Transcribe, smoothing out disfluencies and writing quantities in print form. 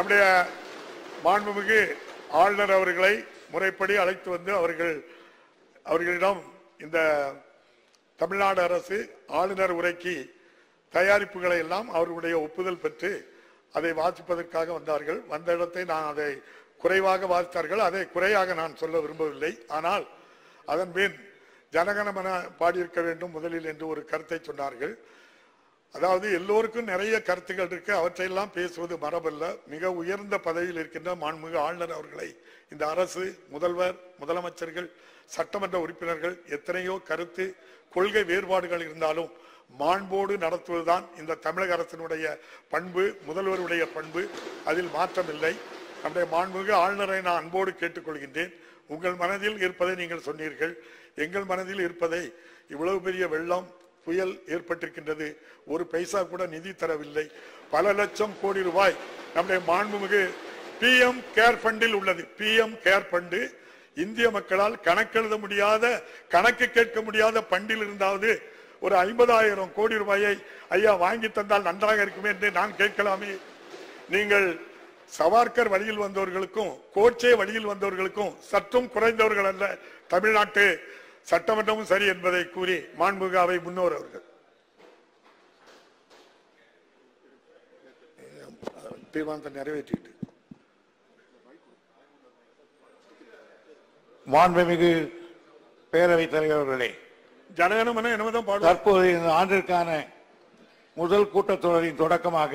நம்முடைய மாண்புமிகு ஆளுநர் அவர்களை முறைப்படி அழைத்து வந்து அவர்களிடம் இந்த தமிழ்நாடு அரசு ஆளுநர் உரைக்கு தயாரிப்புகளை எல்லாம் அவர்களுடைய ஒப்புதல் பெற்று அதை வாசிப்பதற்காக வந்தார்கள். வந்த இடத்தை நான் அதை குறைவாக வாசித்தார்கள். அதை குறையாக நான் சொல்ல விரும்பவில்லை. ஆனால் அதன் பின் ஜனகணமன பாடியிருக்க வேண்டும் முதலில் என்று ஒரு கருத்தை சொன்னார்கள். அதாவது எல்லோருக்கும் நிறைய கருத்துக்கள் இருக்கு, அவற்றையெல்லாம் பேசுவது மரபல்ல. மிக உயர்ந்த பதவியில் இருக்கின்ற மாண்புமிகு ஆளுநர் அவர்களை இந்த அரசு, முதல்வர், முதலமைச்சர்கள், சட்டமன்ற உறுப்பினர்கள் எத்தனையோ கருத்து கொள்கை வேறுபாடுகள் இருந்தாலும் மாண்போடு நடத்துவதுதான் இந்த தமிழக அரசினுடைய பண்பு, முதல்வருடைய பண்பு. அதில் மாற்றமில்லை. நம்முடைய மாண்புமிகு ஆளுநரை நான் அன்போடு கேட்டுக்கொள்கின்றேன். உங்கள் மனதில் இருப்பதை நீங்கள் சொன்னீர்கள். எங்கள் மனதில் இருப்பதை, இவ்வளவு பெரிய வெள்ளம் புயல் ஏற்பட்டிருக்கின்றது, ஒரு பைசா கூட நிதி தரவில்லை, பல லட்சம் கோடி ரூபாய் நம்முடைய மாண்புமிகு பிஎம் கேர் ஃபண்டில் உள்ளது. பிஎம் கேர் ஃபண்டு இந்திய மக்களால் கணக்கெழுத முடியாத, கணக்கு கேட்க முடியாத பண்டில் இருந்தாவது ஒரு 50,000 கோடி ரூபாயை ஐயா வாங்கி தந்தால் நன்றாக இருக்குமே என்று நான் கேட்கலாமே. நீங்கள் சவார்கர் வழியில் வந்தவர்களுக்கும் கோட்சே வழியில் வந்தவர்களுக்கும் சற்றும் குறைந்தவர்கள் அல்ல. தமிழ்நாட்டு சட்டமன்றமும் சரி என்பதை கூறி மாண்புமிகு முன்னோர் அவர்கள் தீர்மானத்தை நிறைவேற்றிட்டு மாண்புமிகு பேரவைத் தலைவர் அவர்களே, ஜனகணமன என்னதான் தற்போது இந்த ஆண்டிற்கான முதல் கூட்டத்தொடரின் தொடக்கமாக